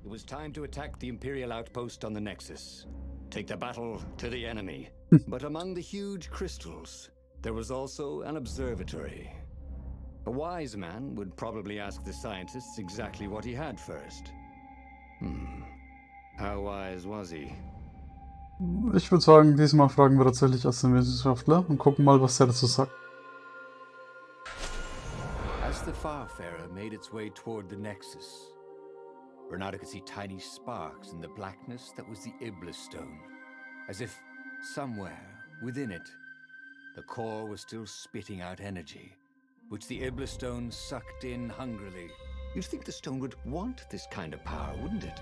It was time to attack the Imperial outpost on the Nexus. Take the battle to the enemy. But among the huge crystals, there was also an observatory. A wise man would probably ask the scientists exactly what he had first. How wise was he? Ich würde sagen, diesmal fragen wir tatsächlich erst den Wissenschaftler und gucken mal, was der dazu sagt. As the Farfarer made its way toward the Nexus, Reynardo could see tiny sparks in the blackness that was the Iblis stone, as if somewhere within it, the core was still spitting out energy, which the Iblis stone sucked in hungrily. You'd think the stone would want this kind of power, wouldn't it?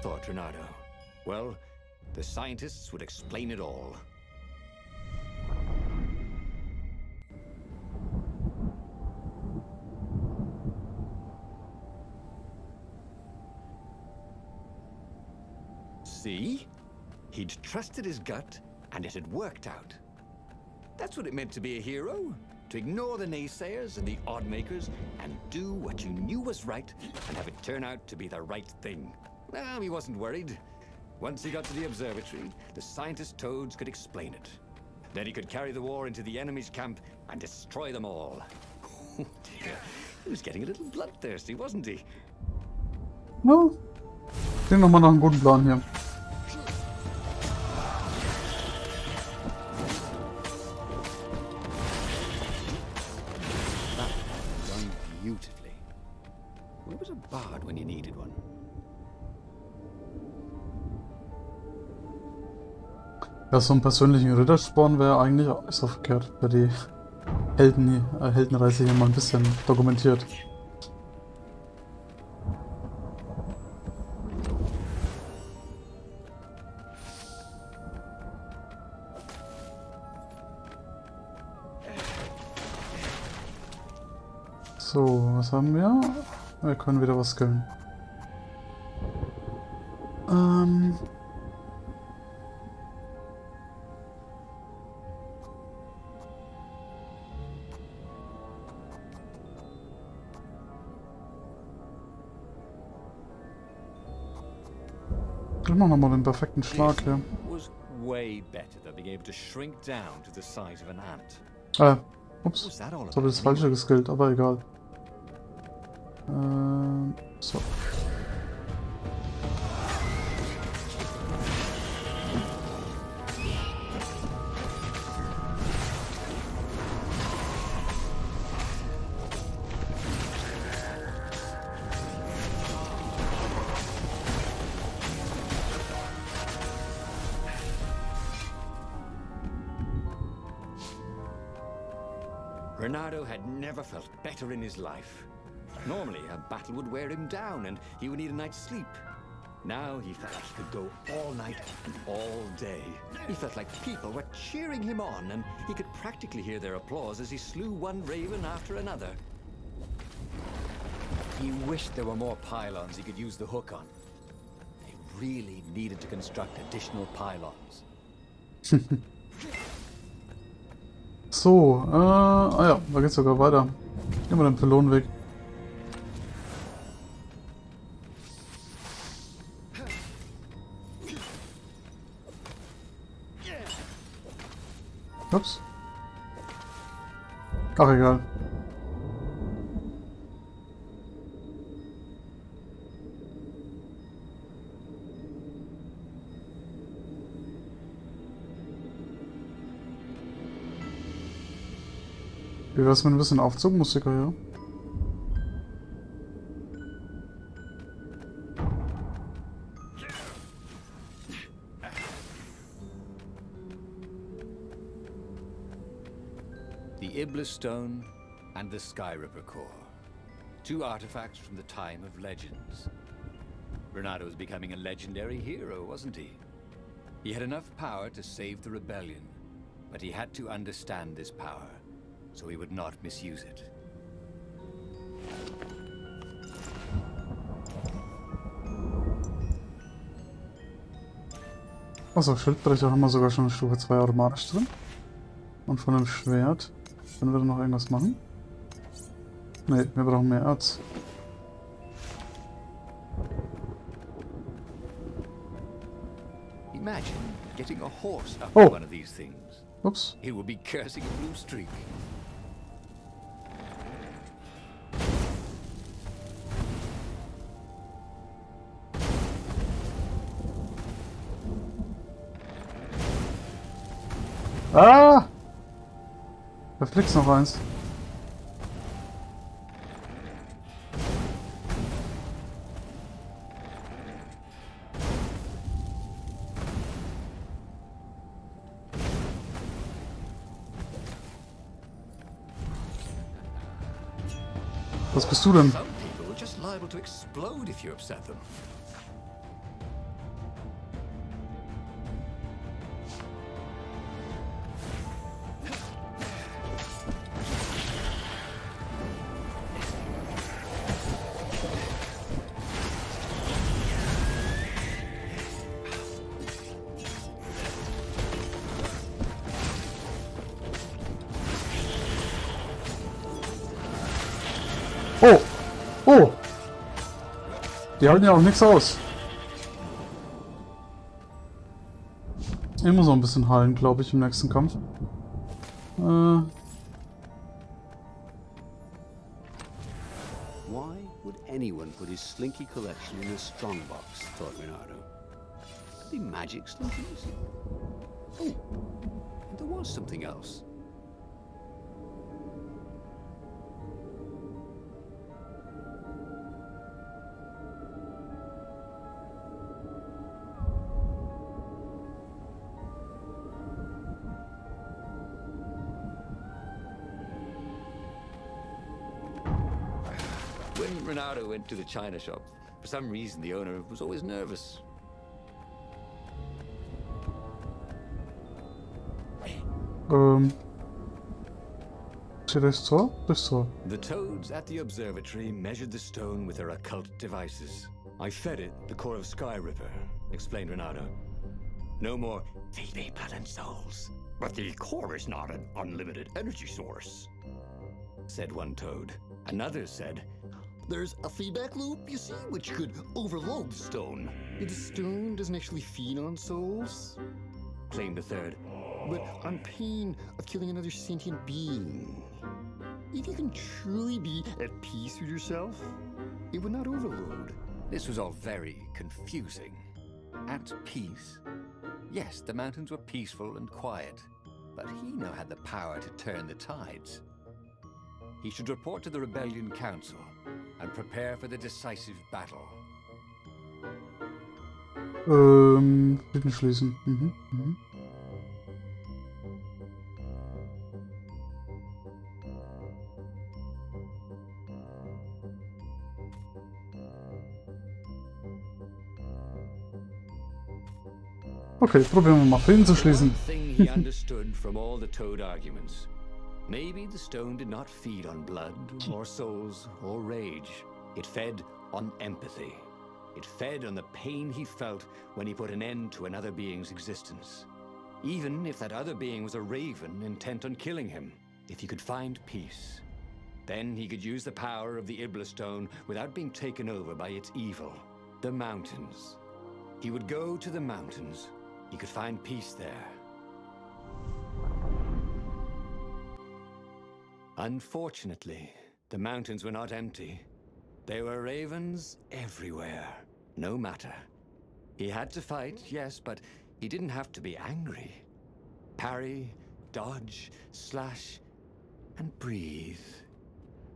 Thought Reynardo. Well, the scientists would explain it all. See? He'd trusted his gut, and it had worked out. That's what it meant to be a hero. To ignore the naysayers and the odd-makers, and do what you knew was right, and have it turn out to be the right thing. Well, he wasn't worried. Once he got to the observatory, the scientist toads could explain it. Then he could carry the war into the enemy's camp and destroy them all. Oh dear, he was getting a little bloodthirsty, wasn't he? No. Klingt nochmal nach einem guten Plan hier. Done beautifully. Where was a bard when you needed one? Ja, so einen persönlichen Rittersporn wäre eigentlich auch nicht so verkehrt. Wer die Heldenreise hier mal ein bisschen dokumentiert. So, was haben wir? Wir können wieder was skillen. Ich mach nochmal den perfekten Schlag hier. Was way better than being able to shrink down to the size of an ant. Ups. Jetzt habe ich das Falsche geskillt, aber egal. So. Reynardo had never felt better in his life. Normally, a battle would wear him down and he would need a night's sleep. Now he felt like he could go all night and all day. He felt like people were cheering him on and he could practically hear their applause as he slew one raven after another. He wished there were more pylons he could use the hook on. They really needed to construct additional pylons. So, ja, da geht's sogar weiter. Gehen wir den Pylonenweg. Ups. Ach, egal. Wie wär's mit ein bisschen Aufzugmusiker hier? The Iblis Stone and the Skyripper Core. Two artifacts from the time of legends. Reynardo was becoming a legendary hero, wasn't he? He had enough power to save the rebellion, but he had to understand this power, so he would not misuse it. Achso, Schildbrecher haben wir sogar schon in Stufe 2 automatisch drin. Und von dem Schwert. Können wir da noch irgendwas machen? Ne, wir brauchen mehr Erz. Imagine getting a horse up Oh. one of these things. Ups. He will be cursing a blue streak. Ah! Da fliegt noch eins. Was bist du denn? Some people are just liable to explode if you upset them. Oh! Oh! Die halten ja auch nichts aus. Ich muss auch ein bisschen heilen, glaube ich, im nächsten Kampf. Why would anyone put his slinky collection in a strongbox, thought Reynardo. Could they magic slinkies? Oh, and there was something else. When Reynardo went to the china shop, for some reason the owner was always nervous. Durchs Tor? Durchs Tor. The toads at the observatory measured the stone with their occult devices. I fed it the core of Sky Ripper, explained Reynardo. No more feed me blood and souls. But the core is not an unlimited energy source, said one toad. Another said, there's a feedback loop, you see, which could overload the stone. The stone doesn't actually feed on souls, claimed a third, but on pain of killing another sentient being. If you can truly be at peace with yourself, it would not overload. This was all very confusing. At peace? Yes, the mountains were peaceful and quiet, but he now had the power to turn the tides. He should report to the Rebellion Council and prepare for the decisive battle. Frieden schließen. Okay, probieren wir mal Frieden zu schließen. One thing he understood from all the toad arguments. Maybe the stone did not feed on blood, or souls, or rage. It fed on empathy. It fed on the pain he felt when he put an end to another being's existence. Even if that other being was a raven intent on killing him. If he could find peace, then he could use the power of the Iblis stone without being taken over by its evil. The mountains. He would go to the mountains. He could find peace there. Unfortunately, the mountains were not empty. There were ravens everywhere. No matter. He had to fight, yes, but he didn't have to be angry. Parry, dodge, slash, and breathe.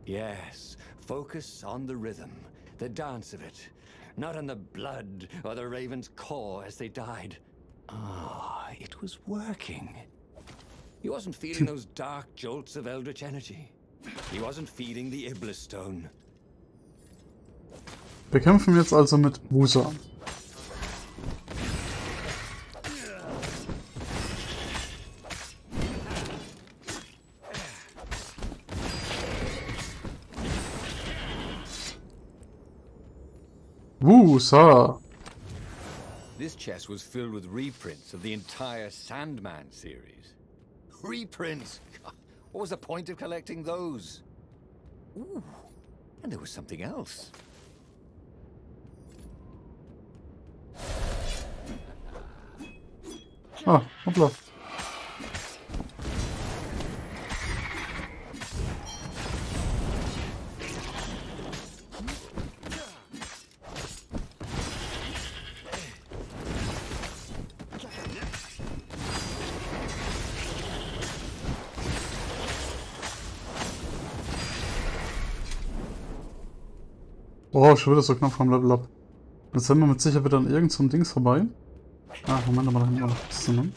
Yes, focus on the rhythm, the dance of it, not on the blood or the raven's core as they died. Ah, it was working. He wasn't feeling those dark jolts of eldritch energy. He wasn't feeding the Iblis stone. Wir kämpfen jetzt also mit Wusa. Wusa! This chest was filled with reprints of the entire Sandman series. Reprints? What was the point of collecting those? Ooh, and there was something else. Ah, hoppla. Oh, schon wieder so knapp vom Level Up. Jetzt sind wir mit Sicherheit wieder an irgendeinem so Dings vorbei. Ah, Moment, aber da hinten war noch Kiste, ne?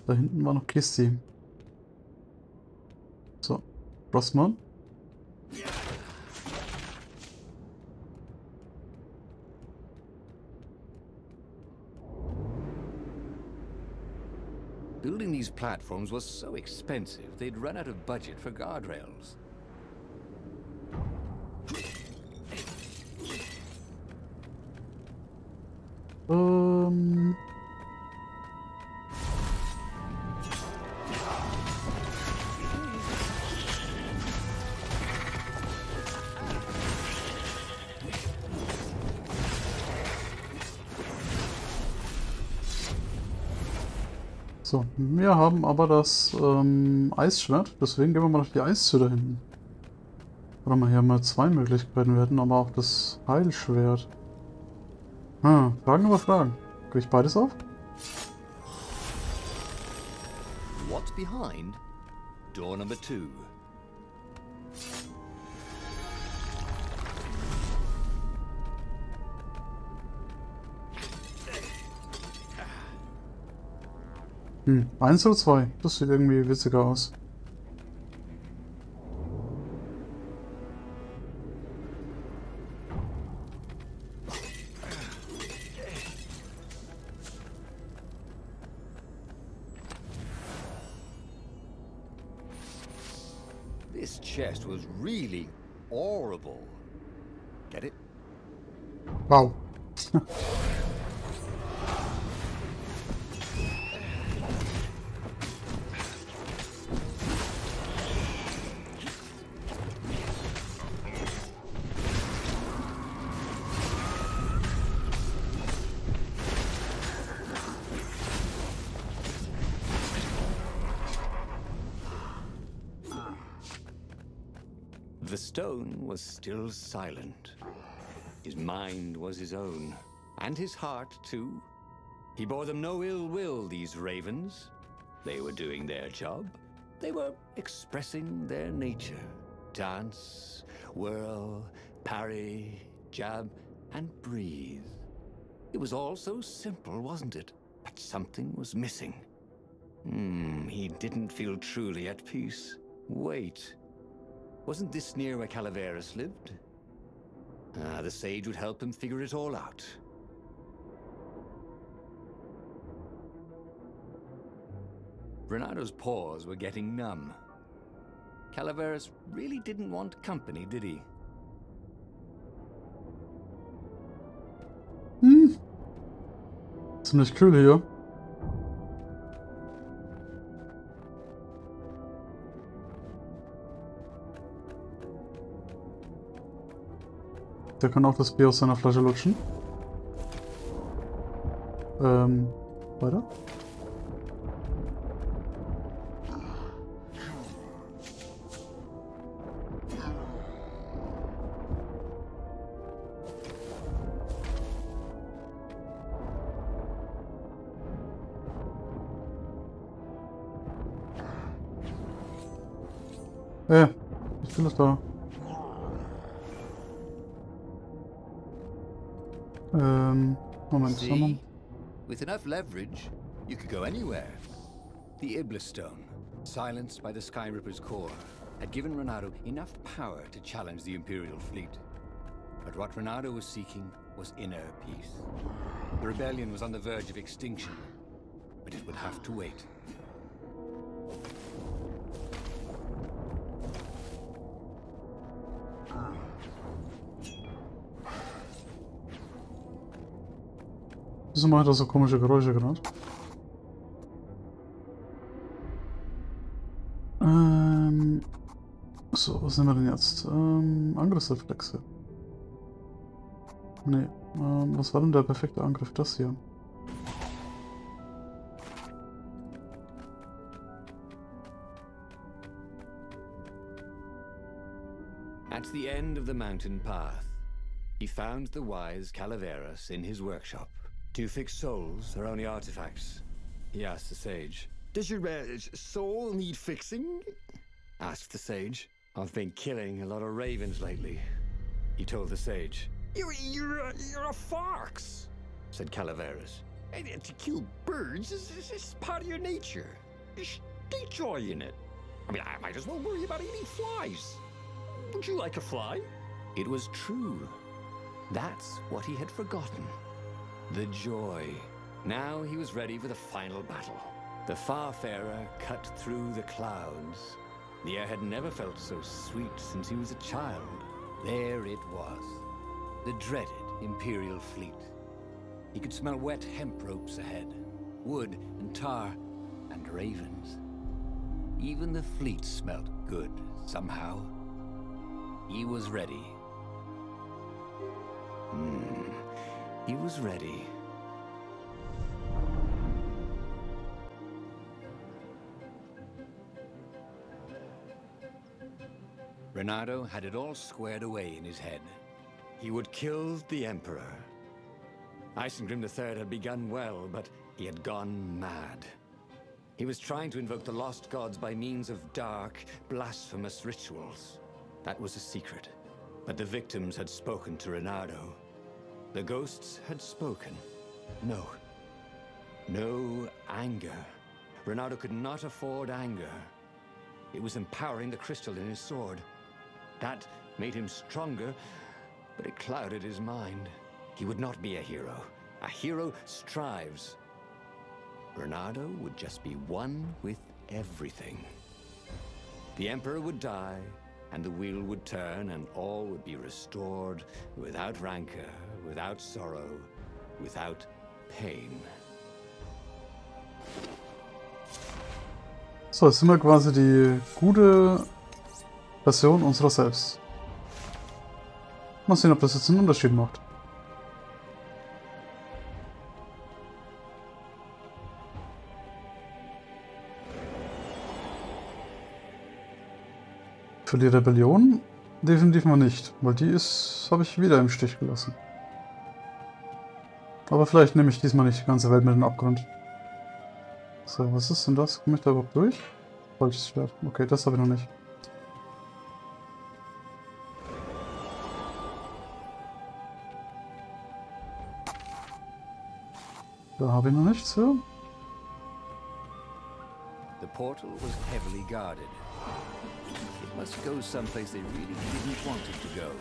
Da hinten war noch Kiste. So, Rossmann. Building these platforms was so expensive, they'd run out of budget for guardrails. So, wir haben aber das Eisschwert, deswegen gehen wir mal auf die Eistür da hinten. Warte mal, hier haben wir zwei Möglichkeiten, wir hätten aber auch das Heilschwert. Fragen über Fragen. Krieg ich beides auf? What's behind door number 2? Eins oder zwei? Das sieht irgendwie witziger aus. This chest was really horrible. Get it? Wow. The stone was still silent. His mind was his own, and his heart too. He bore them no ill will, these ravens. They were doing their job. They were expressing their nature. Dance, whirl, parry, jab, and breathe. It was all so simple, wasn't it? But something was missing. He didn't feel truly at peace. Wait. Wasn't this near where Calaveras lived? The sage would help him figure it all out. Reynardo's paws were getting numb. Calaveras really didn't want company, did he? Ziemlich kühl hier. Der kann auch das Bier aus seiner Flasche lutschen. Weiter? Ich bin das da. Moment, See? With enough leverage, you could go anywhere. The Iblis stone, silenced by the Sky Ripper's core, had given Reynardo enough power to challenge the Imperial fleet. But what Reynardo was seeking was inner peace. The rebellion was on the verge of extinction, but it would have to wait. Wieso macht er so komische Geräusche gerade? So, was nehmen wir denn jetzt? Angriffsreflexe. Nee, was war denn der perfekte Angriff? Das hier. Towards the end of the mountain path, he found the wise Calaveras in his workshop. "Do you fix souls or only artifacts?" he asked the sage. "Does your soul need fixing?" asked the sage. "I've been killing a lot of ravens lately," he told the sage. You're a fox," said Calaveras. "To kill birds is part of your nature. You should take joy in it. I mean, I might as well worry about eating flies. Would you like a fly?" It was true. That's what he had forgotten. The joy. Now he was ready for the final battle. The Farfarer cut through the clouds. The air had never felt so sweet since he was a child. There it was. The dreaded Imperial fleet. He could smell wet hemp ropes ahead, wood and tar, and ravens. Even the fleet smelt good, somehow. He was ready. He was ready. Reynardo had it all squared away in his head. He would kill the Emperor. Isengrim III had begun well, but he had gone mad. He was trying to invoke the lost gods by means of dark, blasphemous rituals. That was a secret. But the victims had spoken to Reynardo. The ghosts had spoken. No. No anger. Reynardo could not afford anger. It was empowering the crystal in his sword. That made him stronger, but it clouded his mind. He would not be a hero. A hero strives. Reynardo would just be one with everything. The Emperor would die, and the wheel would turn, and all would be restored without rancor, without sorrow, without pain. So, jetzt sind wir quasi die gute Version unserer selbst. Mal sehen, ob das jetzt einen Unterschied macht. Für die Rebellion definitiv mal nicht, weil die habe ich wieder im Stich gelassen. Aber vielleicht nehme ich diesmal nicht die ganze Welt mit in den Abgrund. So, was ist denn das? Komme ich da überhaupt durch? Falsches Schwert. Okay, das habe ich noch nicht. Da habe ich noch nichts, ja? The portal was heavily guarded. It must go someplace they really didn't want it to go.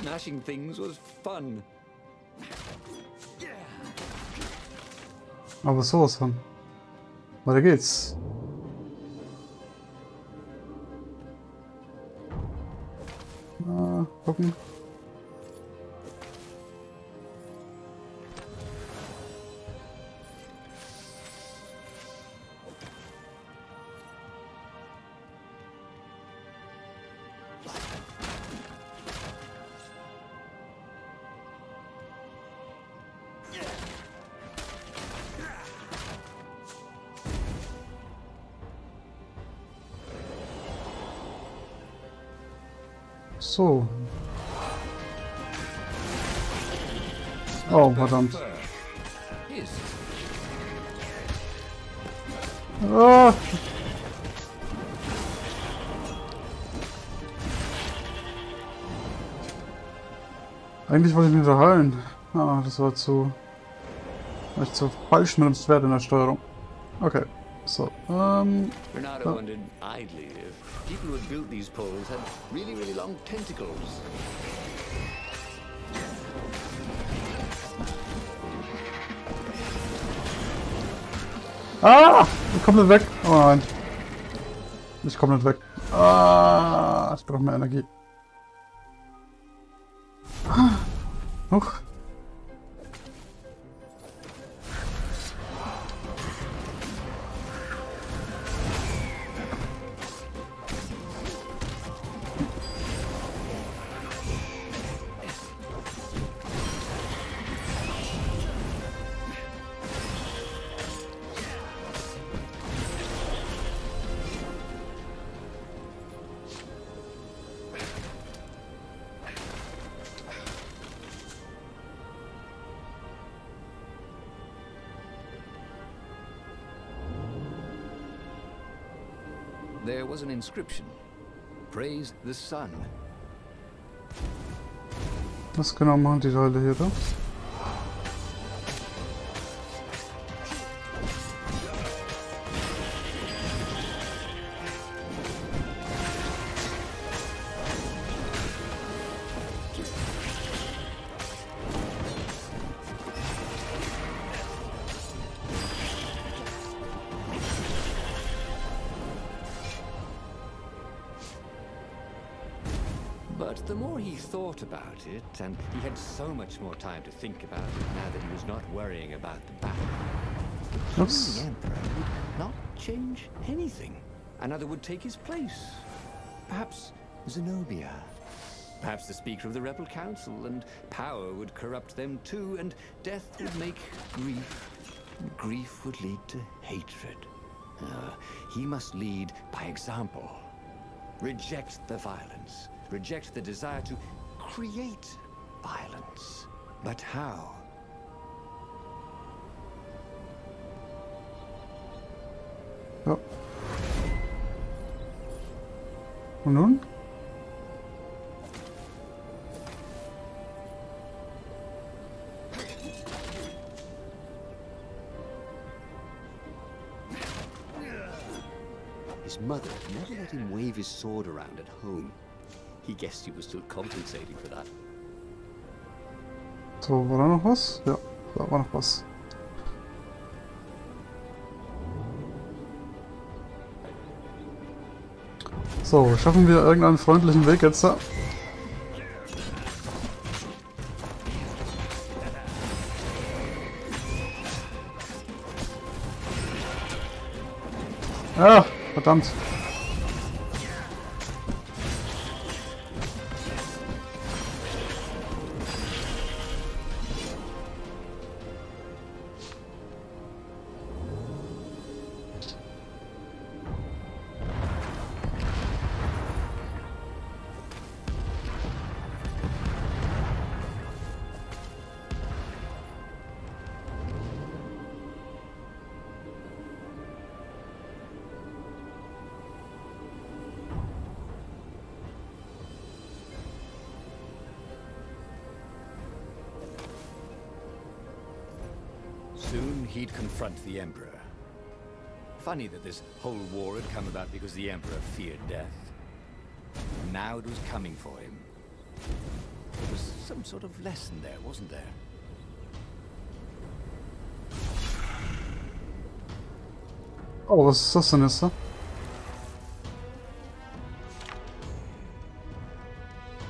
Smashing things was fun. Aber sowas von. Weiter geht's. Gucken. So. Oh, verdammt. Ah. Eigentlich wollte ich mich wieder heilen. Ah, das war zu falsch mit dem Schwert in der Steuerung. Okay. So, Reynardo wondered idly if people who had built these poles had really long tentacles. Ah! Ich komm nicht weg. Oh nein. Ich komm nicht weg. Ah! Ich brauche mehr Energie. Huch. There was an inscription. Praise the sun. Was genau machen die Teile hier da? But the more he thought about it, and he had so much more time to think about it now that he was not worrying about the battle, the Emperor would not change anything. Another would take his place. Perhaps Zenobia. Perhaps the Speaker of the Rebel Council, and power would corrupt them too, and death would make grief, and grief would lead to hatred. He must lead by example. Reject the violence. Reject the desire to create violence. But how? Ja. Und nun? His mother never let him wave his sword around at home. He guessed he was still compensating for that. So, war da noch was? Ja, da war noch was. So, schaffen wir irgendeinen freundlichen Weg jetzt da? Ah, verdammt. Soon he'd confront the Emperor. Funny that this whole war had come about because the Emperor feared death. And now it was coming for him. There was some sort of lesson there, wasn't there? Oh, was ist das denn jetzt da?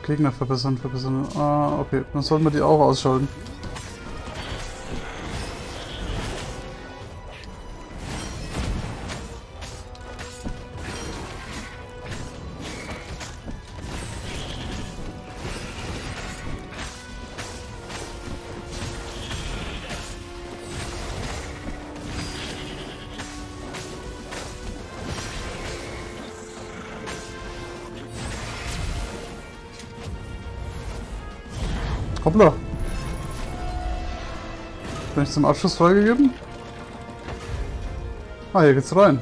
Gegner verbessern, verbessern. Ah, okay. Dann sollten wir die auch ausschalten. Hoppla. Bin ich zum Abschluss freigegeben? Ah, hier geht's rein.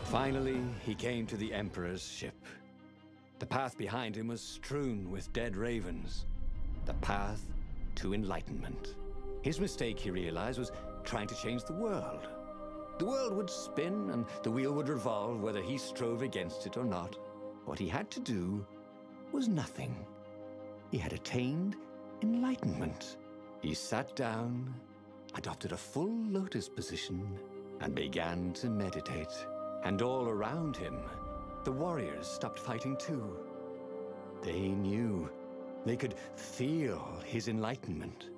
Finally, he came to the Emperor's ship. The path behind him was strewn with dead ravens. The path to enlightenment. His mistake, he realized, was trying to change the world. The world would spin and the wheel would revolve whether he strove against it or not. What he had to do was nothing. he had attained enlightenment. He sat down, adopted a full lotus position, and began to meditate. And all around him, the warriors stopped fighting too. They knew. They could feel his enlightenment.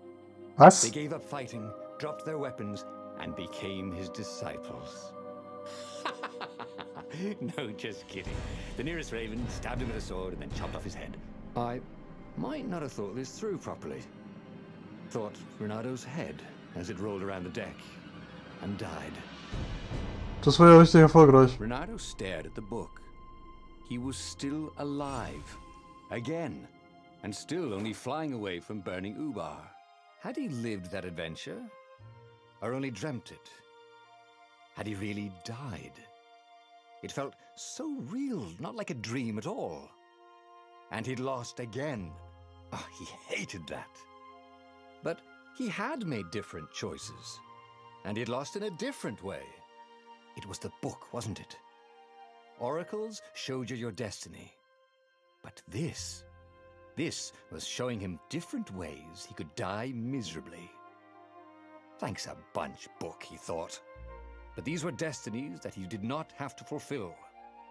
Was? They gave up fighting, dropped their weapons, and became his disciples. No, just kidding. The nearest raven stabbed him with a sword and then chopped off his head. I might not have thought this through properly. Thought Reynardo's head as it rolled around the deck and died. Das war ja richtig erfolgreich. Reynardo stared at the book. He was still alive. Again. And still only flying away from burning Über. Had he lived that adventure? Or only dreamt it? Had he really died? It felt so real, not like a dream at all. And he'd lost again. Oh, he hated that. But he had made different choices. And he'd lost in a different way. It was the book, wasn't it? Oracles showed you your destiny. But this was showing him different ways he could die miserably. Thanks a bunch, book, he thought. But these were destinies that he did not have to fulfill.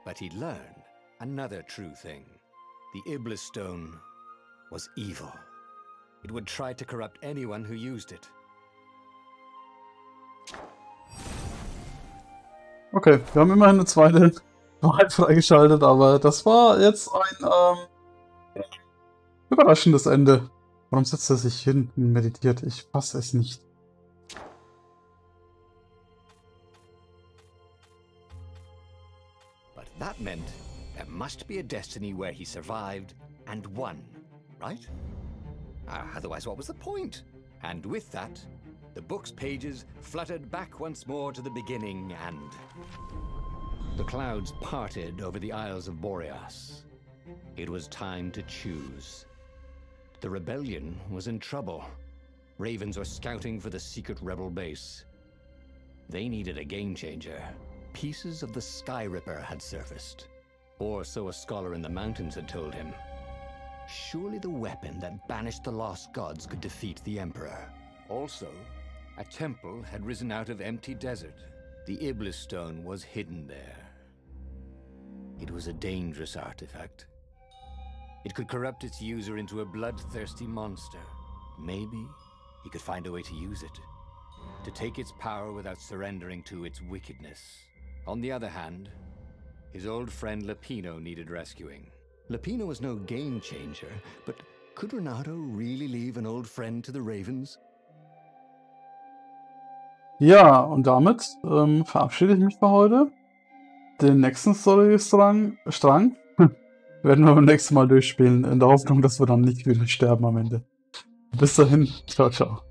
But he'd learn another true thing. The Iblis stone was evil. It would try to corrupt anyone who used it. Okay, wir haben immerhin eine zweite Wahrheit freigeschaltet, aber das war jetzt ein überraschendes Ende. Warum setzt er sich hin und meditiert? Ich fasse es nicht. But that meant there must be a destiny where he survived and won, right? Otherwise, what was the point? And with that, the book's pages fluttered back once more to the beginning, and the clouds parted over the Isles of Boreas. It was time to choose. The rebellion was in trouble. Ravens were scouting for the secret rebel base. They needed a game changer. Pieces of the Sky Ripper had surfaced. Or so a scholar in the mountains had told him. Surely the weapon that banished the lost gods could defeat the Emperor. Also, a temple had risen out of empty desert. The Iblis stone was hidden there. It was a dangerous artifact. It could corrupt its user into a bloodthirsty monster. Maybe he could find a way to use it, to take its power without surrendering to its wickedness. On the other hand, his old friend Lupino needed rescuing. Lupino was no game changer, but could Reynardo really leave an old friend to the Ravens? Ja, und damit verabschiede ich mich für heute. Den nächsten Storystrang werden wir beim nächsten Mal durchspielen, in der Hoffnung, dass wir dann nicht wieder sterben am Ende. Bis dahin, ciao, ciao.